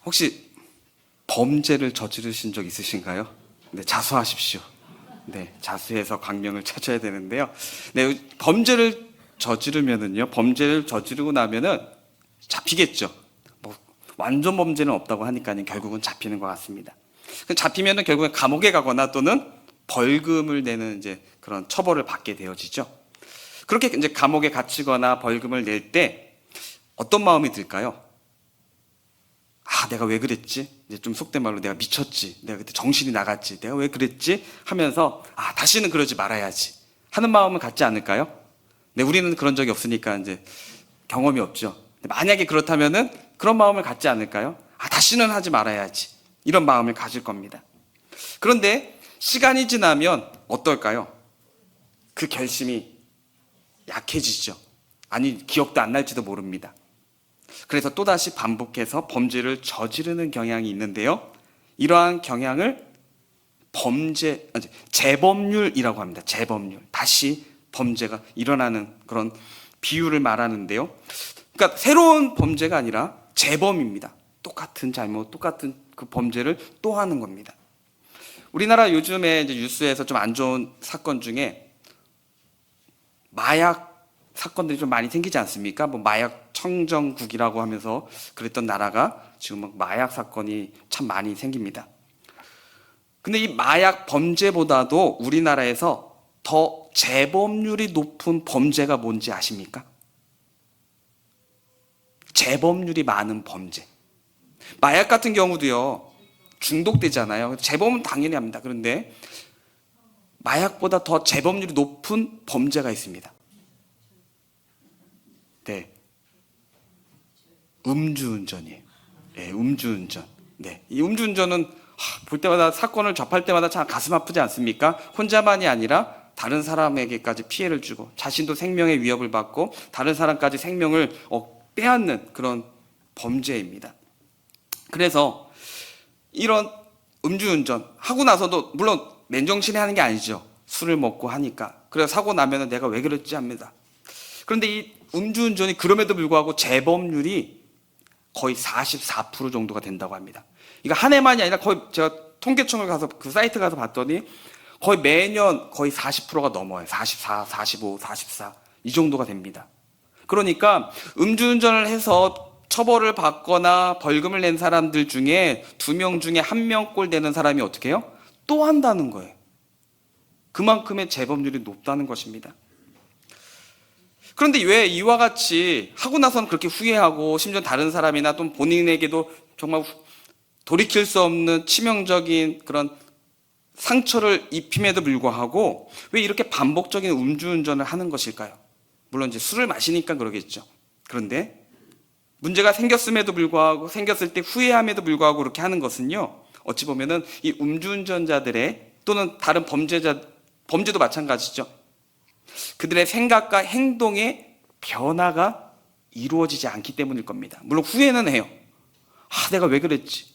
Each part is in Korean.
혹시 범죄를 저지르신 적 있으신가요? 네, 자수하십시오. 네, 자수해서 광명을 찾아야 되는데요. 네, 범죄를 저지르고 나면은 잡히겠죠. 뭐 완전 범죄는 없다고 하니까요. 결국은 잡히는 것 같습니다. 잡히면은 결국엔 감옥에 가거나 또는 벌금을 내는 이제 그런 처벌을 받게 되어지죠. 그렇게 이제 감옥에 갇히거나 벌금을 낼 때 어떤 마음이 들까요? 아, 내가 왜 그랬지? 이제 좀 속된 말로 내가 미쳤지. 내가 그때 정신이 나갔지. 내가 왜 그랬지? 하면서 아, 다시는 그러지 말아야지 하는 마음을 갖지 않을까요? 네, 우리는 그런 적이 없으니까 이제 경험이 없죠. 만약에 그렇다면은 그런 마음을 갖지 않을까요? 아, 다시는 하지 말아야지. 이런 마음을 가질 겁니다. 그런데 시간이 지나면 어떨까요? 그 결심이 약해지죠. 아니, 기억도 안 날지도 모릅니다. 그래서 또다시 반복해서 범죄를 저지르는 경향이 있는데요. 이러한 경향을 재범률이라고 합니다. 재범률. 다시 범죄가 일어나는 그런 비율을 말하는데요. 그러니까 새로운 범죄가 아니라 재범입니다. 똑같은 잘못, 똑같은 그 범죄를 또 하는 겁니다. 우리나라 요즘에 이제 뉴스에서 좀 안 좋은 사건 중에 마약 사건들이 좀 많이 생기지 않습니까? 뭐 마약 청정국이라고 하면서 그랬던 나라가 지금 막 마약 사건이 참 많이 생깁니다. 근데 이 마약 범죄보다도 우리나라에서 더 재범률이 높은 범죄가 뭔지 아십니까? 재범률이 많은 범죄. 마약 같은 경우도요, 중독되잖아요. 재범은 당연히 합니다. 그런데 마약보다 더 재범률이 높은 범죄가 있습니다. 네. 음주운전이에요. 네, 음주운전. 네. 이 음주운전은 볼 때마다 사건을 접할 때마다 참 가슴 아프지 않습니까? 혼자만이 아니라 다른 사람에게까지 피해를 주고 자신도 생명의 위협을 받고 다른 사람까지 생명을 빼앗는 그런 범죄입니다. 그래서 이런 음주운전 하고 나서도 물론 맨정신에 하는 게 아니죠. 술을 먹고 하니까. 그래서 사고 나면 내가 왜 그랬지 합니다. 그런데 이 음주운전이 그럼에도 불구하고 재범률이 거의 44% 정도가 된다고 합니다. 이거 한 해만이 아니라 거의 제가 통계청을 가서 그 사이트 가서 봤더니 거의 매년 거의 40%가 넘어요. 44, 45, 44 이 정도가 됩니다. 그러니까 음주운전을 해서 처벌을 받거나 벌금을 낸 사람들 중에 2명 중에 1명꼴 되는 사람이 어떻게 해요? 또 한다는 거예요. 그만큼의 재범률이 높다는 것입니다. 그런데 왜 이와 같이 하고 나서는 그렇게 후회하고 심지어 다른 사람이나 또 본인에게도 정말 돌이킬 수 없는 치명적인 그런 상처를 입힘에도 불구하고 왜 이렇게 반복적인 음주운전을 하는 것일까요? 물론 이제 술을 마시니까 그러겠죠. 그런데 문제가 생겼음에도 불구하고 생겼을 때 후회함에도 불구하고 그렇게 하는 것은요, 어찌 보면은 이 음주운전자들의 또는 다른 범죄도 마찬가지죠. 그들의 생각과 행동의 변화가 이루어지지 않기 때문일 겁니다. 물론 후회는 해요. 아, 내가 왜 그랬지?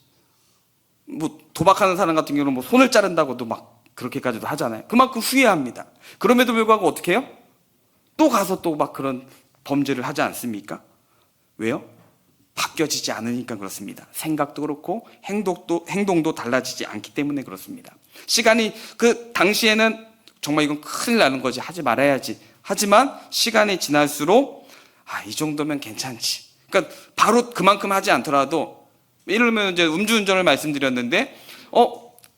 뭐 도박하는 사람 같은 경우는 뭐 손을 자른다고도 막 그렇게까지도 하잖아요. 그만큼 후회합니다. 그럼에도 불구하고 어떻게 해요? 또 가서 또 막 그런 범죄를 하지 않습니까? 왜요? 바뀌어지지 않으니까 그렇습니다. 생각도 그렇고 행동도 달라지지 않기 때문에 그렇습니다. 시간이 그 당시에는 정말 이건 큰일 나는 거지, 하지 말아야지. 하지만 시간이 지날수록 이 정도면 괜찮지. 그러니까 바로 그만큼 하지 않더라도 예를 들면 이제 음주운전을 말씀드렸는데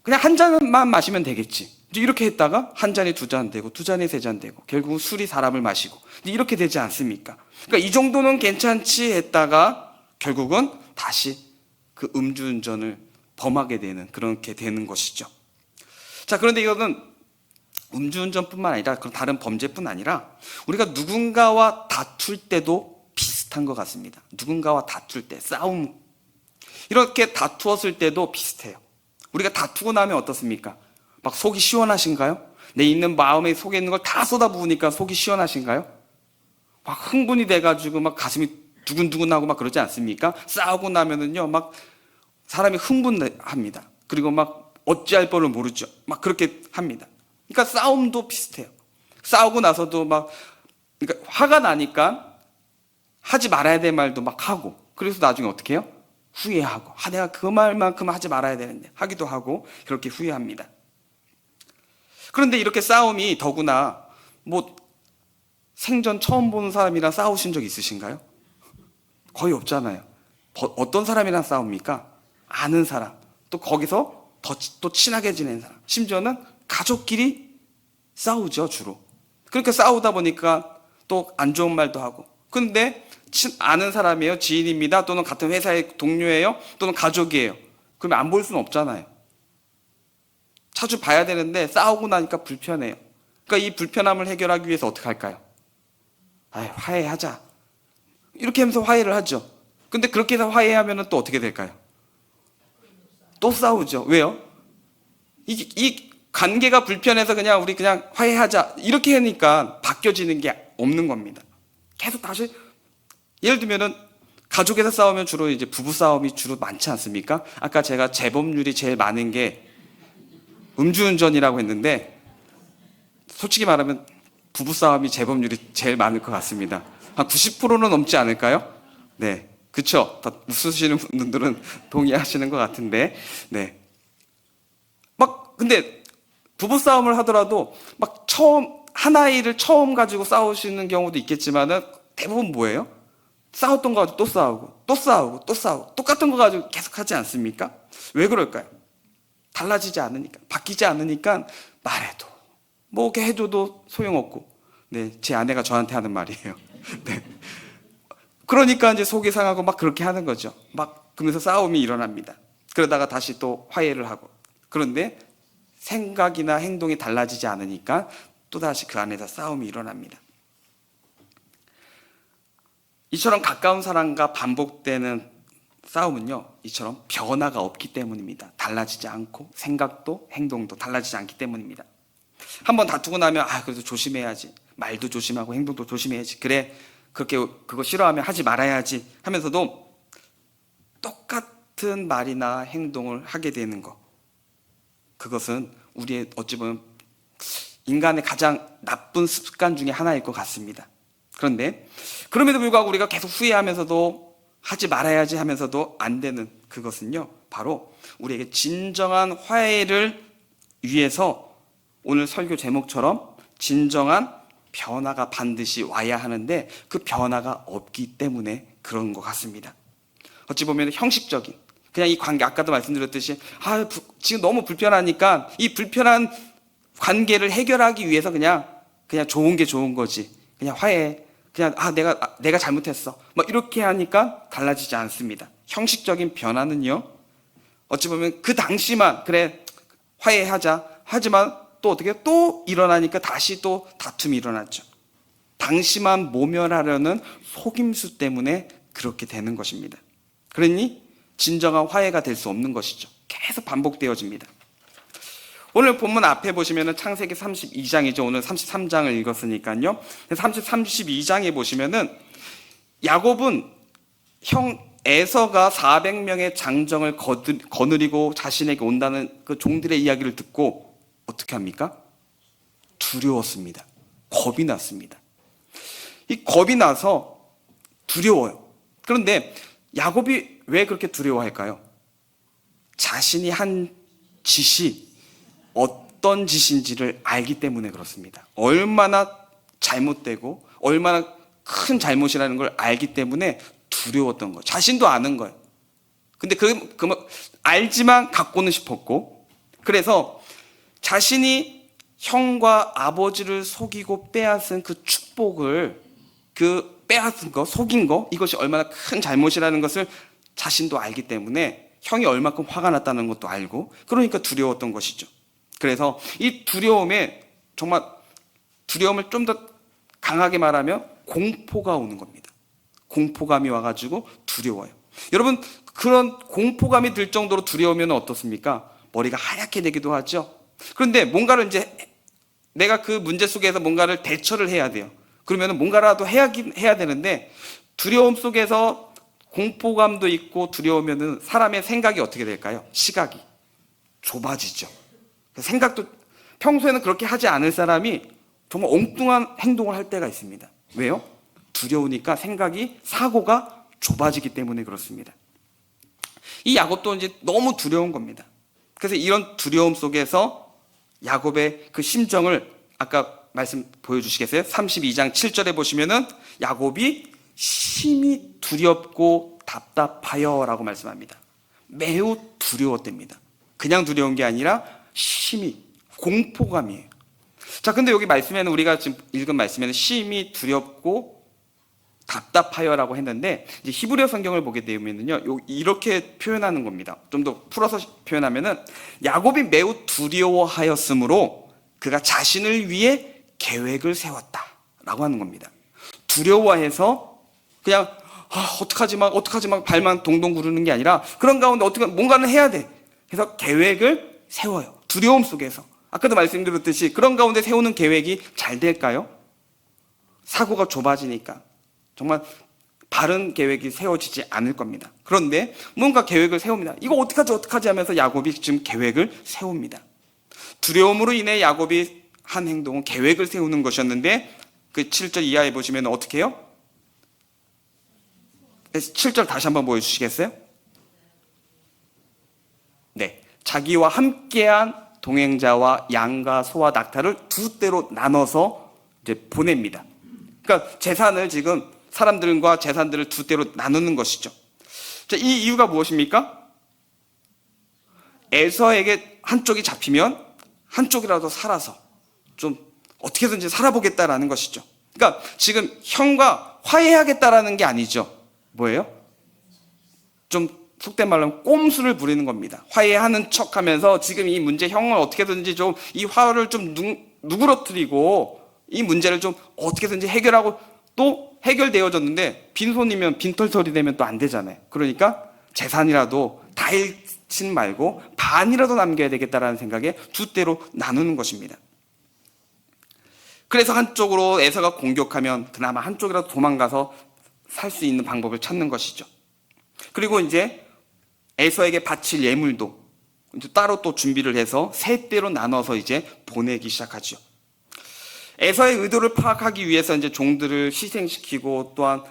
그냥 한 잔만 마시면 되겠지. 이제 이렇게 했다가 한 잔이 2잔 되고 2잔이 3잔 되고 결국은 술이 사람을 마시고 이렇게 되지 않습니까? 그러니까 이 정도는 괜찮지 했다가 결국은 다시 그 음주운전을 범하게 되는 그렇게 되는 것이죠. 자, 그런데 이거는 음주운전뿐만 아니라 그런 다른 범죄뿐 아니라 우리가 누군가와 다툴 때도 비슷한 것 같습니다. 누군가와 다툴 때, 싸움 이렇게 다투었을 때도 비슷해요. 우리가 다투고 나면 어떻습니까? 막 속이 시원하신가요? 내 있는 마음에 속에 있는 걸 다 쏟아부으니까 속이 시원하신가요? 막 흥분이 돼가지고 막 가슴이 두근두근하고 막 그러지 않습니까? 싸우고 나면은요 막 사람이 흥분합니다. 그리고 막 어찌할 바를 모르죠. 막 그렇게 합니다. 그러니까 싸움도 비슷해요. 싸우고 나서도 막 그러니까 화가 나니까 하지 말아야 될 말도 막 하고 그래서 나중에 어떻게 해요? 후회하고, 내가 그 말만큼 하지 말아야 되는데 하기도 하고 그렇게 후회합니다. 그런데 이렇게 싸움이 더구나 생전 처음 보는 사람이랑 싸우신 적 있으신가요? 거의 없잖아요. 어떤 사람이랑 싸웁니까? 아는 사람, 또 거기서 또 친하게 지낸 사람, 심지어는 가족끼리 싸우죠, 주로. 그렇게 싸우다 보니까 또 안 좋은 말도 하고. 근데 아는 사람이에요, 지인입니다, 또는 같은 회사의 동료예요, 또는 가족이에요. 그러면 안 볼 수는 없잖아요. 자주 봐야 되는데 싸우고 나니까 불편해요. 그러니까 이 불편함을 해결하기 위해서 어떻게 할까요? 화해하자, 이렇게 하면서 화해를 하죠. 근데 그렇게 해서 화해하면 또 어떻게 될까요? 또 싸우죠. 왜요? 이 관계가 불편해서 우리 그냥 화해하자 이렇게 하니까 바뀌어지는 게 없는 겁니다. 계속 다시, 예를 들면은 가족에서 싸우면 주로 이제 부부 싸움이 주로 많지 않습니까? 아까 제가 재범률이 제일 많은 게 음주운전이라고 했는데, 솔직히 말하면 부부 싸움이 재범률이 제일 많을 것 같습니다. 한 90%는 넘지 않을까요? 네, 그쵸? 다 웃으시는 분들은 동의하시는 것 같은데, 네. 근데 부부 싸움을 하더라도 한 아이를 처음 가지고 싸우시는 경우도 있겠지만은 대부분 뭐예요? 싸웠던 거 가지고 또 싸우고 또 싸우고 또 싸우고 똑같은 거 가지고 계속 하지 않습니까? 왜 그럴까요? 달라지지 않으니까, 바뀌지 않으니까 말해도 이렇게 해줘도 소용없고. 네, 제 아내가 저한테 하는 말이에요. 네. 그러니까 이제 속이 상하고 그렇게 하는 거죠. 그러면서 싸움이 일어납니다. 그러다가 다시 또 화해를 하고. 그런데 생각이나 행동이 달라지지 않으니까 또다시 그 안에서 싸움이 일어납니다. 이처럼 가까운 사람과 반복되는 싸움은요, 이처럼 변화가 없기 때문입니다. 달라지지 않고 생각도 행동도 달라지지 않기 때문입니다. 한번 다투고 나면 그래도 조심해야지, 말도 조심하고 행동도 조심해야지, 그래 그거 싫어하면 하지 말아야지 하면서도 똑같은 말이나 행동을 하게 되는 거, 그것은 우리의 어찌 보면 인간의 가장 나쁜 습관 중에 하나일 것 같습니다. 그런데 그럼에도 불구하고 우리가 계속 후회하면서도 하지 말아야지 하면서도 안 되는 그것은요, 바로 우리에게 진정한 화해를 위해서 오늘 설교 제목처럼 진정한 변화가 반드시 와야 하는데 그 변화가 없기 때문에 그런 것 같습니다. 어찌 보면 형식적인, 그냥 이 관계, 아까도 말씀드렸듯이 지금 너무 불편하니까 이 불편한 관계를 해결하기 위해서 그냥 좋은 게 좋은 거지, 그냥 화해, 그냥 내가 잘못했어, 이렇게 하니까 달라지지 않습니다. 형식적인 변화는요, 어찌 보면 그 당시만 그래 화해하자 하지만 또 어떻게 또 일어나니까 다시 또 다툼이 일어났죠. 당시만 모면하려는 속임수 때문에 그렇게 되는 것입니다. 그러니 진정한 화해가 될 수 없는 것이죠. 계속 반복되어집니다. 오늘 본문 앞에 보시면은 창세기 32장이죠. 오늘 33장을 읽었으니까요. 32장에 보시면은 야곱은 형 에서가 400명의 장정을 거느리고 자신에게 온다는 그 종들의 이야기를 듣고 어떻게 합니까? 두려웠습니다. 겁이 났습니다. 이 겁이 나서 두려워요. 그런데 야곱이 왜 그렇게 두려워할까요? 자신이 한 짓이 어떤 짓인지를 알기 때문에 그렇습니다. 얼마나 잘못되고 얼마나 큰 잘못이라는 걸 알기 때문에 두려웠던 거예요. 자신도 아는 거예요. 근데 알지만 갖고는 싶었고, 그래서 자신이 형과 아버지를 속이고 빼앗은 그 축복을, 빼앗은 거, 속인 거, 이것이 얼마나 큰 잘못이라는 것을 자신도 알기 때문에 형이 얼마큼 화가 났다는 것도 알고, 그러니까 두려웠던 것이죠. 그래서 이 두려움을 좀 더 강하게 말하면 공포가 오는 겁니다. 공포감이 와가지고 두려워요. 여러분, 그런 공포감이 들 정도로 두려우면 어떻습니까? 머리가 하얗게 되기도 하죠. 그런데 뭔가를 내가 그 문제 속에서 뭔가를 대처를 해야 돼요. 그러면 뭔가라도 해야 되는데, 두려움 속에서 공포감도 있고 두려우면 사람의 생각이 어떻게 될까요? 시각이 좁아지죠. 생각도 평소에는 그렇게 하지 않을 사람이 정말 엉뚱한 행동을 할 때가 있습니다. 왜요? 두려우니까 사고가 좁아지기 때문에 그렇습니다. 이 야곱도 이제 너무 두려운 겁니다. 그래서 이런 두려움 속에서 야곱의 그 심정을 아까 말씀 보여주시겠어요? 32장 7절에 보시면은 야곱이 심히 두렵고 답답하여 라고 말씀합니다. 매우 두려웠답니다. 그냥 두려운 게 아니라 심히 공포감이에요. 자, 근데 여기 말씀에는 우리가 지금 읽은 말씀에는 심히 두렵고 답답하여라고 했는데 이제 히브리어 성경을 보게 되면은요 이렇게 표현하는 겁니다. 좀 더 풀어서 표현하면은 야곱이 매우 두려워하였으므로 그가 자신을 위해 계획을 세웠다라고 하는 겁니다. 두려워해서 그냥 어떡하지 막 발만 동동 구르는 게 아니라 그런 가운데 어떻게 뭔가는 해야 돼. 그래서 계획을 세워요. 두려움 속에서. 아까도 말씀드렸듯이 그런 가운데 세우는 계획이 잘 될까요? 사고가 좁아지니까 정말 바른 계획이 세워지지 않을 겁니다. 그런데 뭔가 계획을 세웁니다. 이거 어떡하지 하면서 야곱이 지금 계획을 세웁니다. 두려움으로 인해 야곱이 한 행동은 계획을 세우는 것이었는데 그 7절 이하에 보시면 어떻게 해요? 7절 다시 한번 보여주시겠어요? 네, 자기와 함께한 동행자와 양과 소와 낙타를 두 대로 나눠서 이제 보냅니다. 그러니까 재산을 지금 사람들과 재산들을 두 대로 나누는 것이죠. 자, 이 이유가 무엇입니까? 에서에게 한쪽이 잡히면 한쪽이라도 살아서 좀 어떻게든지 살아보겠다라는 것이죠. 그러니까 지금 형과 화해하겠다라는 게 아니죠. 뭐예요? 좀 속된 말로 하면 꼼수를 부리는 겁니다. 화해하는 척하면서 지금 이 문제 형을 어떻게든지 좀 이 화를 좀 누그러뜨리고 이 문제를 좀 어떻게든지 해결하고 또 해결되어졌는데 빈손이면 빈털털이 되면 또 안 되잖아요. 그러니까 재산이라도 다 잃진 말고 반이라도 남겨야 되겠다라는 생각에 두 대로 나누는 것입니다. 그래서 한쪽으로 에서가 공격하면 그나마 한쪽이라도 도망가서 살 수 있는 방법을 찾는 것이죠. 그리고 이제 에서에게 바칠 예물도 이제 따로 또 준비를 해서 세 대로 나눠서 이제 보내기 시작하죠. 에서의 의도를 파악하기 위해서 이제 종들을 희생시키고 또한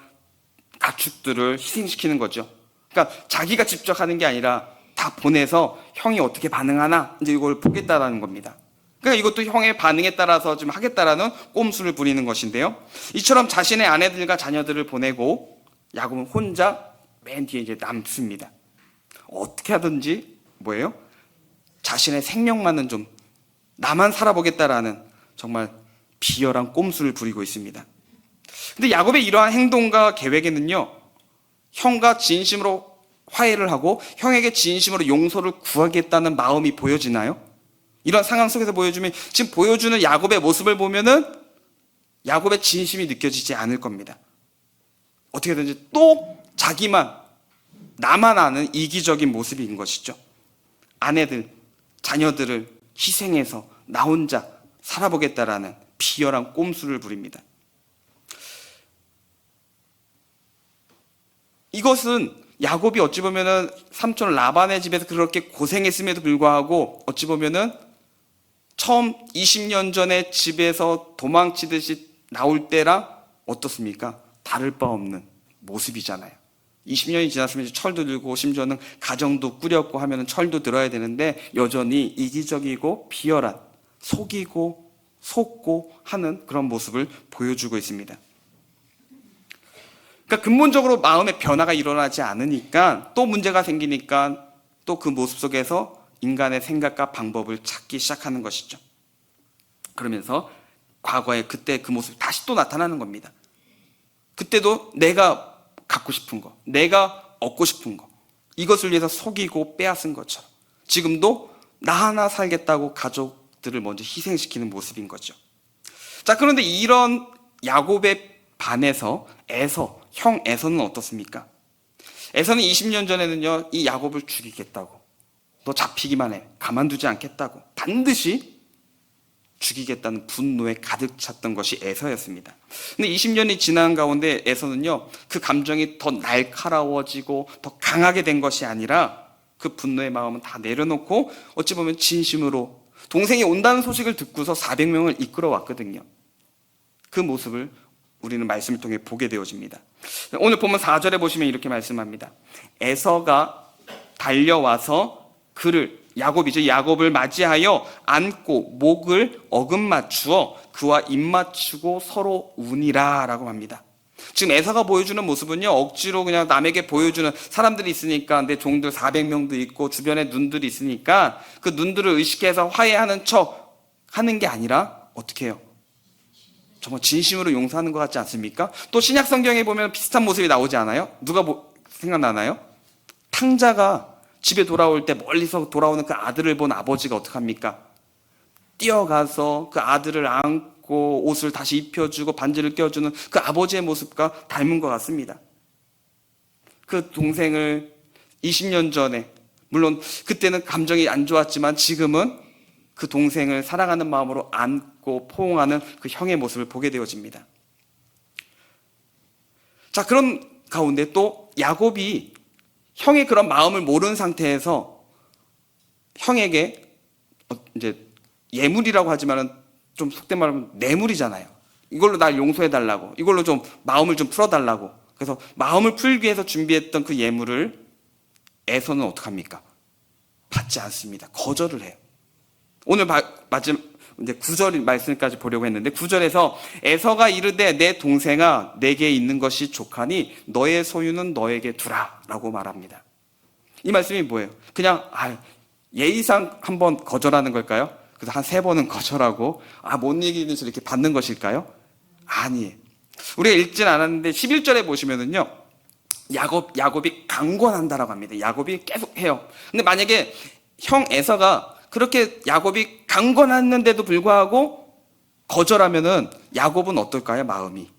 가축들을 희생시키는 거죠. 그러니까 자기가 직접 하는 게 아니라 다 보내서 형이 어떻게 반응하나 이제 이걸 보겠다라는 겁니다. 그러니까 이것도 형의 반응에 따라서 좀 하겠다라는 꼼수를 부리는 것인데요. 이처럼 자신의 아내들과 자녀들을 보내고 야곱은 혼자 맨 뒤에 이제 남습니다. 어떻게 하든지 뭐예요? 자신의 생명만은 좀 나만 살아보겠다라는 정말 비열한 꼼수를 부리고 있습니다. 근데 야곱의 이러한 행동과 계획에는요, 형과 진심으로 화해를 하고 형에게 진심으로 용서를 구하겠다는 마음이 보여지나요? 이런 상황 속에서 지금 보여주는 야곱의 모습을 보면은 야곱의 진심이 느껴지지 않을 겁니다. 어떻게든지 또 나만 아는 이기적인 모습인 것이죠. 아내들, 자녀들을 희생해서 나 혼자 살아보겠다라는 비열한 꼼수를 부립니다. 이것은 야곱이 어찌 보면은 삼촌 라반의 집에서 그렇게 고생했음에도 불구하고 어찌 보면은 처음 20년 전에 집에서 도망치듯이 나올 때랑 어떻습니까? 다를 바 없는 모습이잖아요. 20년이 지났으면 철도 들고 심지어는 가정도 꾸렸고 하면은 철도 들어야 되는데 여전히 이기적이고 비열한 속이고 속고 하는 그런 모습을 보여주고 있습니다. 그러니까 근본적으로 마음의 변화가 일어나지 않으니까 또 문제가 생기니까 또 그 모습 속에서 인간의 생각과 방법을 찾기 시작하는 것이죠. 그러면서 과거에 그때 그 모습이 다시 또 나타나는 겁니다. 그때도 내가 갖고 싶은 거, 내가 얻고 싶은 거, 이것을 위해서 속이고 빼앗은 것처럼 지금도 나 하나 살겠다고 가족들을 먼저 희생시키는 모습인 거죠. 자, 그런데 이런 야곱에 반해서 형 에서는 어떻습니까? 에서는 20년 전에는요, 이 야곱을 죽이겠다고, 너 잡히기만 해, 가만두지 않겠다고 반드시 죽이겠다는 분노에 가득 찼던 것이 에서였습니다. 근데 20년이 지난 가운데 에서는요, 그 감정이 더 날카로워지고 더 강하게 된 것이 아니라 그 분노의 마음은 다 내려놓고 어찌 보면 진심으로 동생이 온다는 소식을 듣고서 400명을 이끌어 왔거든요. 그 모습을 우리는 말씀을 통해 보게 되어집니다. 오늘 보면 4절에 보시면 이렇게 말씀합니다. 에서가 달려와서 그를, 야곱이죠, 야곱을 맞이하여 안고 목을 어금맞추어 그와 입맞추고 서로 우니라 라고 합니다. 지금 에서가 보여주는 모습은요, 억지로 그냥 남에게 보여주는, 사람들이 있으니까, 내 종들 400명도 있고 주변에 눈들이 있으니까 그 눈들을 의식해서 화해하는 척 하는 게 아니라 어떻게 해요? 정말 진심으로 용서하는 것 같지 않습니까? 또 신약 성경에 보면 비슷한 모습이 나오지 않아요? 누가 생각나나요? 탕자가 집에 돌아올 때 멀리서 돌아오는 그 아들을 본 아버지가 어떡합니까? 뛰어가서 그 아들을 안고 옷을 다시 입혀주고 반지를 껴주는 그 아버지의 모습과 닮은 것 같습니다. 그 동생을 20년 전에, 물론 그때는 감정이 안 좋았지만 지금은 그 동생을 사랑하는 마음으로 안고 포옹하는 그 형의 모습을 보게 되어집니다. 자, 그런 가운데 또 야곱이 형의 그런 마음을 모르는 상태에서 형에게 이제 예물이라고 하지만은 좀 속된 말하면 뇌물이잖아요. 이걸로 날 용서해달라고, 이걸로 좀 마음을 좀 풀어달라고. 그래서 마음을 풀기 위해서 준비했던 그 예물을 에서는 어떡합니까? 받지 않습니다. 거절을 해요. 오늘 이제 9절 말씀까지 보려고 했는데 9절에서 에서가 이르되 내 동생아 내게 있는 것이 족하니 너의 소유는 너에게 두라 라고 말합니다. 이 말씀이 뭐예요? 그냥 예의상 한번 거절하는 걸까요? 그래서 한 3번은 거절하고 못 이기면서 이렇게 받는 것일까요? 아니에요. 우리가 읽진 않았는데 11절에 보시면은요, 야곱이 강권한다라고 합니다. 야곱이 계속 해요. 근데 만약에 형 에서가 그렇게 야곱이 강권했는데도 불구하고 거절하면은 야곱은 어떨까요? 마음이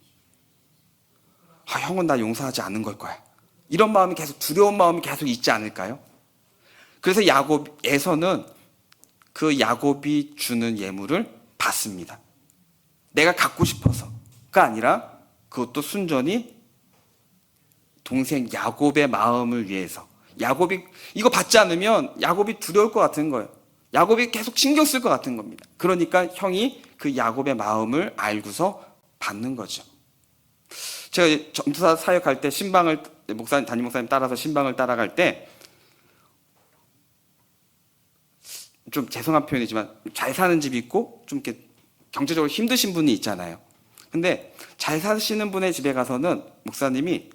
형은 나 용서하지 않는 걸 거야, 이런 마음이 계속, 두려운 마음이 계속 있지 않을까요? 그래서 에서는 그 야곱이 주는 예물을 받습니다. 내가 갖고 싶어서가 아니라 그것도 순전히 동생 야곱의 마음을 위해서. 야곱이 이거 받지 않으면 야곱이 두려울 것 같은 거예요. 야곱이 계속 신경 쓸 것 같은 겁니다. 그러니까 형이 그 야곱의 마음을 알고서 받는 거죠. 제가 전도사 사역할 때 담임 목사님 따라서 신방을 따라갈 때 좀 죄송한 표현이지만 잘 사는 집이 있고 좀 이렇게 경제적으로 힘드신 분이 있잖아요. 근데 잘 사시는 분의 집에 가서는 목사님이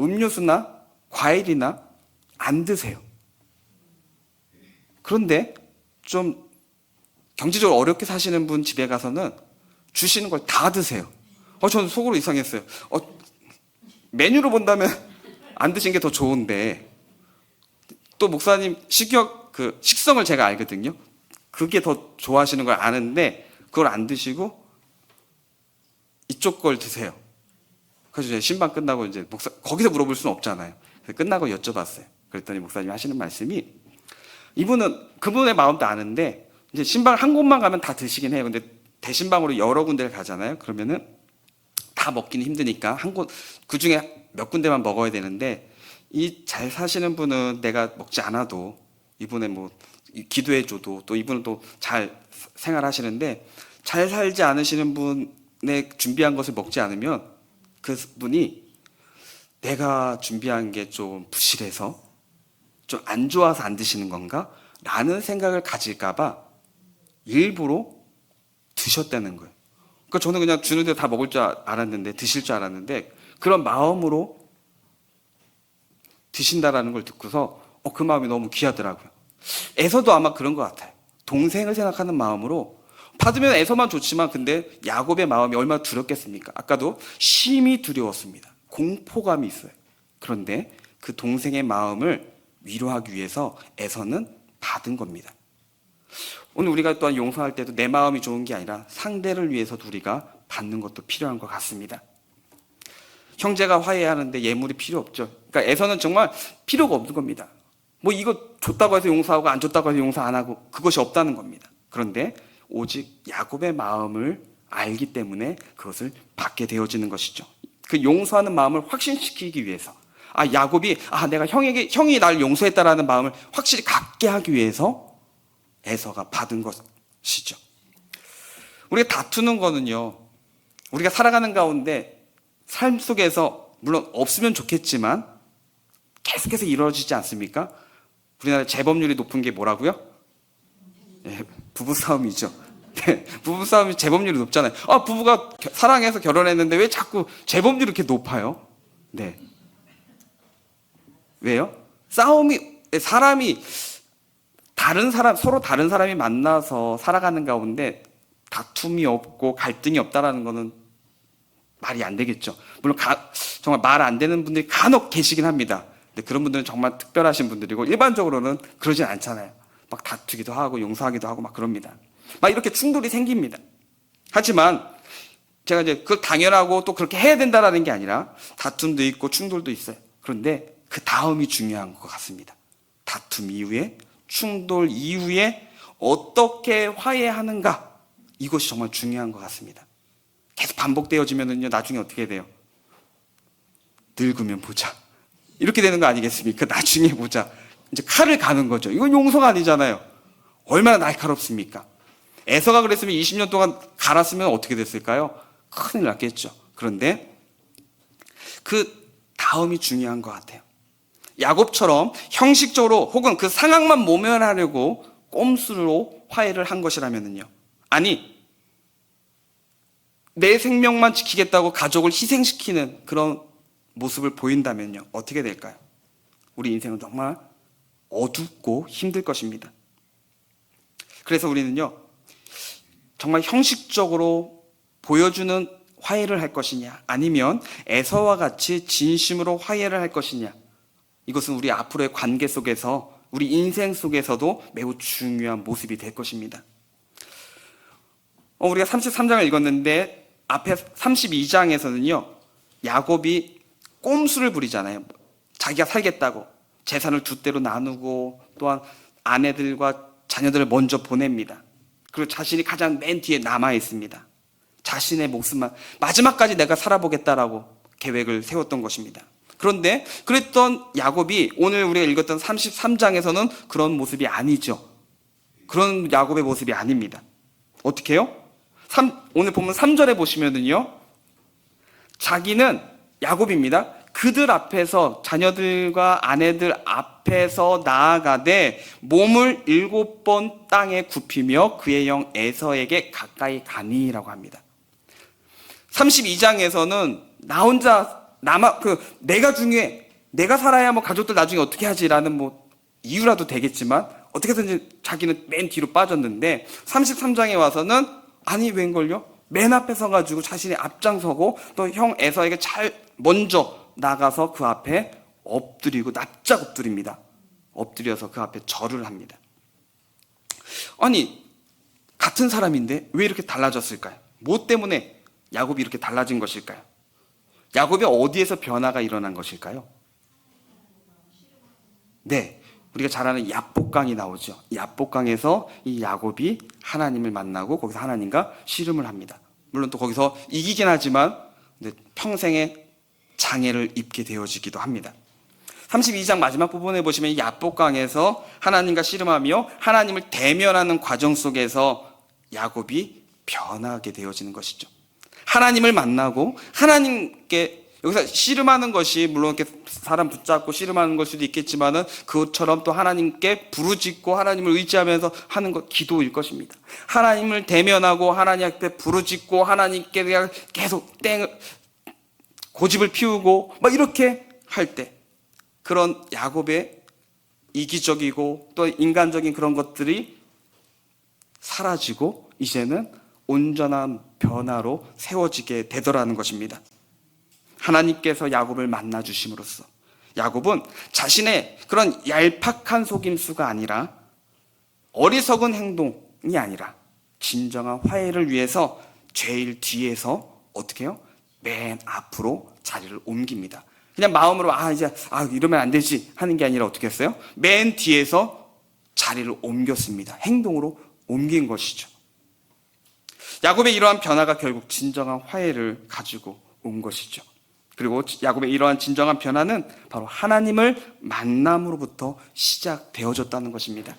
음료수나 과일이나 안 드세요. 그런데 좀 경제적으로 어렵게 사시는 분 집에 가서는 주시는 걸 다 드세요. 저는 속으로 이상했어요. 메뉴로 본다면 안 드신 게 더 좋은데, 또 목사님 식성을 제가 알거든요. 그게 더 좋아하시는 걸 아는데 그걸 안 드시고 이쪽 걸 드세요. 그래서 제가 신방 끝나고 이제 거기서 물어볼 수는 없잖아요. 그래서 끝나고 여쭤봤어요. 그랬더니 목사님이 하시는 말씀이, 그분의 마음도 아는데 이제 신방 한 곳만 가면 다 드시긴 해요. 근데 대신방으로 여러 군데를 가잖아요. 그러면은 다 먹기는 힘드니까 그 중에 몇 군데만 먹어야 되는데, 이 잘 사시는 분은 내가 먹지 않아도 이분의 기도해줘도, 또 이분은 또 잘 생활하시는데, 잘 살지 않으시는 분의 준비한 것을 먹지 않으면 그분이 내가 준비한 게 좀 부실해서 좀 안 좋아서 안 드시는 건가? 라는 생각을 가질까봐 일부러 드셨다는 거예요. 그러니까 저는 그냥 주는 대로 다 먹을 줄 알았는데, 드실 줄 알았는데, 그런 마음으로 드신다라는 걸 듣고서 그 마음이 너무 귀하더라고요. 에서도 아마 그런 것 같아요. 동생을 생각하는 마음으로 받으면 에서만 좋지만, 근데 야곱의 마음이 얼마나 두렵겠습니까? 아까도 심히 두려웠습니다. 공포감이 있어요. 그런데 그 동생의 마음을 위로하기 위해서 에서는 받은 겁니다. 오늘 우리가 또한 용서할 때도 내 마음이 좋은 게 아니라 상대를 위해서도 우리가 받는 것도 필요한 것 같습니다. 형제가 화해하는데 예물이 필요 없죠. 그러니까 에서는 정말 필요가 없는 겁니다. 이거 줬다고 해서 용서하고 안 줬다고 해서 용서 안 하고, 그것이 없다는 겁니다. 그런데 오직 야곱의 마음을 알기 때문에 그것을 받게 되어지는 것이죠. 그 용서하는 마음을 확신시키기 위해서, 야곱이 내가 형이 날 용서했다라는 마음을 확실히 갖게 하기 위해서 에서가 받은 것이죠. 우리가 다투는 거는요, 우리가 살아가는 가운데 삶 속에서 물론 없으면 좋겠지만 계속해서 이루어지지 않습니까? 우리나라 재범률이 높은 게 뭐라고요? 네, 부부싸움이죠. 네, 부부싸움이 재범률이 높잖아요. 부부가 사랑해서 결혼했는데 왜 자꾸 재범률이 이렇게 높아요? 네. 왜요? 사람이 서로 다른 사람이 만나서 살아가는 가운데 다툼이 없고 갈등이 없다라는 거는 말이 안 되겠죠. 물론 정말 말 안 되는 분들이 간혹 계시긴 합니다. 근데 그런 분들은 정말 특별하신 분들이고 일반적으로는 그러진 않잖아요. 막 다투기도 하고 용서하기도 하고 막 그럽니다. 막 이렇게 충돌이 생깁니다. 하지만 제가 이제 그걸 당연하고 또 그렇게 해야 된다라는 게 아니라 다툼도 있고 충돌도 있어요. 그런데 그 다음이 중요한 것 같습니다. 다툼 이후에 충돌 이후에 어떻게 화해하는가, 이것이 정말 중요한 것 같습니다. 계속 반복되어지면은요, 나중에 어떻게 돼요? 늙으면 보자. 이렇게 되는 거 아니겠습니까? 나중에 보자. 이제 칼을 가는 거죠. 이건 용서가 아니잖아요. 얼마나 날카롭습니까? 에서가 그랬으면 20년 동안 갈았으면 어떻게 됐을까요? 큰일 났겠죠. 그런데 그 다음이 중요한 것 같아요. 야곱처럼 형식적으로 혹은 그 상황만 모면하려고 꼼수로 화해를 한 것이라면요. 아니, 내 생명만 지키겠다고 가족을 희생시키는 그런 모습을 보인다면요. 어떻게 될까요? 우리 인생은 정말 어둡고 힘들 것입니다. 그래서 우리는요, 정말 형식적으로 보여주는 화해를 할 것이냐, 아니면 에서와 같이 진심으로 화해를 할 것이냐, 이것은 우리 앞으로의 관계 속에서, 우리 인생 속에서도 매우 중요한 모습이 될 것입니다. 우리가 33장을 읽었는데 앞에 32장에서는요, 야곱이 꼼수를 부리잖아요. 자기가 살겠다고 재산을 두 대로 나누고 또한 아내들과 자녀들을 먼저 보냅니다. 그리고 자신이 가장 맨 뒤에 남아 있습니다. 자신의 목숨만 마지막까지 내가 살아보겠다라고 계획을 세웠던 것입니다. 그런데 그랬던 야곱이 오늘 우리가 읽었던 33장에서는 그런 모습이 아니죠. 그런 야곱의 모습이 아닙니다. 어떻게 해요? 오늘 보면 3절에 보시면은요, 자기는 야곱입니다. 그들 앞에서, 자녀들과 아내들 앞에서 나아가되 몸을 7번 땅에 굽히며 그의 형 에서에게 가까이 가니라고 합니다. 32장에서는 나 혼자 내가 중요해, 내가 살아야 뭐 가족들 나중에 어떻게 하지라는 뭐 이유라도 되겠지만 어떻게든지 자기는 맨 뒤로 빠졌는데 33장에 와서는 아니 웬걸요? 맨 앞에 서가지고 자신이 앞장서고 또 형 에서에게 먼저 나가서 그 앞에 엎드리고 납작 엎드립니다. 엎드려서 그 앞에 절을 합니다. 아니, 같은 사람인데 왜 이렇게 달라졌을까요? 뭐 때문에 야곱이 이렇게 달라진 것일까요? 야곱이 어디에서 변화가 일어난 것일까요? 네, 우리가 잘 아는 야복강이 나오죠. 야복강에서 이 야곱이 하나님을 만나고 거기서 하나님과 씨름을 합니다. 물론 또 거기서 이기긴 하지만 평생의 장애를 입게 되어지기도 합니다. 32장 마지막 부분에 보시면 야복강에서 하나님과 씨름하며 하나님을 대면하는 과정 속에서 야곱이 변하게 되어지는 것이죠. 하나님을 만나고 하나님께, 여기서 씨름하는 것이 물론 이렇게 사람 붙잡고 씨름하는 걸 수도 있겠지만은 그것처럼 또 하나님께 부르짖고 하나님을 의지하면서 하는 것, 기도일 것입니다. 하나님을 대면하고 하나님 앞에 부르짖고 하나님께 그냥 계속 고집을 피우고 막 이렇게 할 때 그런 야곱의 이기적이고 또 인간적인 그런 것들이 사라지고 이제는 온전한 변화로 세워지게 되더라는 것입니다. 하나님께서 야곱을 만나 주심으로써 야곱은 자신의 그런 얄팍한 속임수가 아니라 어리석은 행동이 아니라 진정한 화해를 위해서 제일 뒤에서 어떻게 해요? 맨 앞으로 자리를 옮깁니다. 그냥 마음으로 이제 이러면 안 되지 하는 게 아니라 어떻게 했어요? 맨 뒤에서 자리를 옮겼습니다. 행동으로 옮긴 것이죠. 야곱의 이러한 변화가 결국 진정한 화해를 가지고 온 것이죠. 그리고 야곱의 이러한 진정한 변화는 바로 하나님을 만남으로부터 시작되어졌다는 것입니다.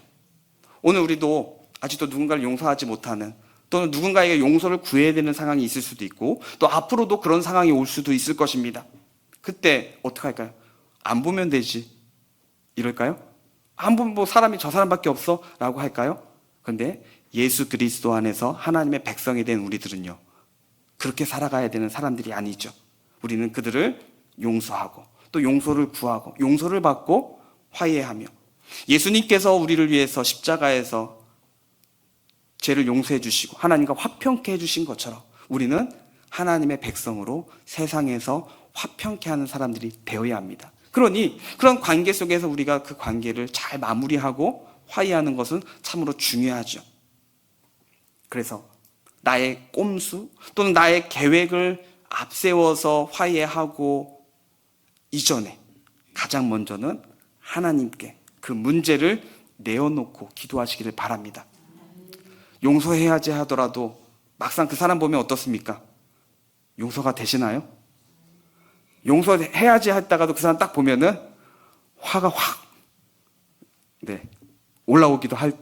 오늘 우리도 아직도 누군가를 용서하지 못하는, 또는 누군가에게 용서를 구해야 되는 상황이 있을 수도 있고 또 앞으로도 그런 상황이 올 수도 있을 것입니다. 그때 어떻게 할까요? 안 보면 되지. 이럴까요? 한번 뭐 사람이 저 사람밖에 없어? 라고 할까요? 그런데 예수 그리스도 안에서 하나님의 백성이 된 우리들은요, 그렇게 살아가야 되는 사람들이 아니죠. 우리는 그들을 용서하고 또 용서를 구하고 용서를 받고 화해하며, 예수님께서 우리를 위해서 십자가에서 죄를 용서해 주시고 하나님과 화평케 해주신 것처럼 우리는 하나님의 백성으로 세상에서 화평케 하는 사람들이 되어야 합니다. 그러니 그런 관계 속에서 우리가 그 관계를 잘 마무리하고 화해하는 것은 참으로 중요하죠. 그래서 나의 꼼수 또는 나의 계획을 앞세워서 화해하고 이전에 가장 먼저는 하나님께 그 문제를 내어놓고 기도하시기를 바랍니다. 용서해야지 하더라도 막상 그 사람 보면 어떻습니까? 용서가 되시나요? 용서해야지 했다가도 그 사람 딱 보면은 화가 확 올라오기도 할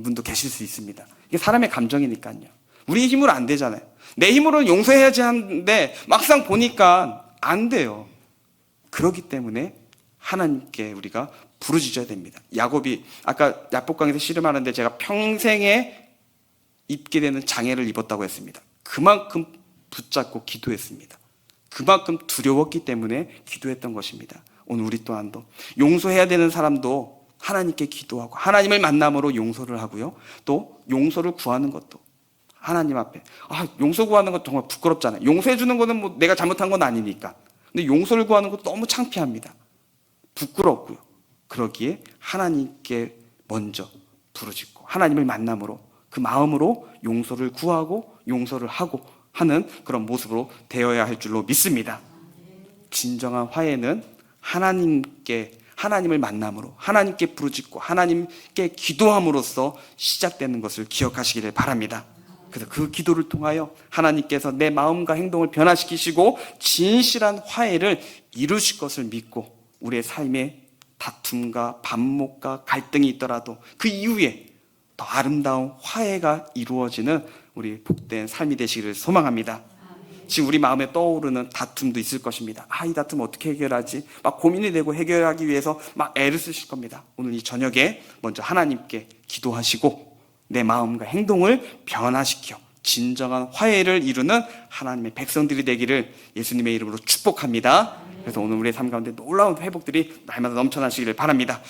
분도 계실 수 있습니다. 이게 사람의 감정이니까요. 우리 힘으로 안 되잖아요. 내 힘으로는 용서해야지 하는데 막상 보니까 안 돼요. 그렇기 때문에 하나님께 우리가 부르짖어야 됩니다. 야곱이 아까 야복강에서 씨름하는데 제가 평생에 입게 되는 장애를 입었다고 했습니다. 그만큼 붙잡고 기도했습니다. 그만큼 두려웠기 때문에 기도했던 것입니다. 오늘 우리 또한도 용서해야 되는 사람도 하나님께 기도하고 하나님을 만남으로 용서를 하고요. 또 용서를 구하는 것도 하나님 앞에, 용서 구하는 것 정말 부끄럽잖아요. 용서해 주는 거는 뭐 내가 잘못한 건 아니니까. 근데 용서를 구하는 것도 너무 창피합니다. 부끄럽고요. 그러기에 하나님께 먼저 부르짖고 하나님을 만남으로 그 마음으로 용서를 구하고 용서를 하고 하는 그런 모습으로 되어야 할 줄로 믿습니다. 진정한 화해는 하나님을 만남으로 하나님께 부르짖고 하나님께 기도함으로써 시작되는 것을 기억하시기를 바랍니다. 그래서 그 기도를 통하여 하나님께서 내 마음과 행동을 변화시키시고 진실한 화해를 이루실 것을 믿고 우리의 삶에 다툼과 반목과 갈등이 있더라도 그 이후에 더 아름다운 화해가 이루어지는 우리 복된 삶이 되시기를 소망합니다. 지금 우리 마음에 떠오르는 다툼도 있을 것입니다. 이 다툼 어떻게 해결하지? 막 고민이 되고 해결하기 위해서 막 애를 쓰실 겁니다. 오늘 이 저녁에 먼저 하나님께 기도하시고 내 마음과 행동을 변화시켜 진정한 화해를 이루는 하나님의 백성들이 되기를 예수님의 이름으로 축복합니다. 그래서 오늘 우리의 삶 가운데 놀라운 회복들이 날마다 넘쳐나시기를 바랍니다.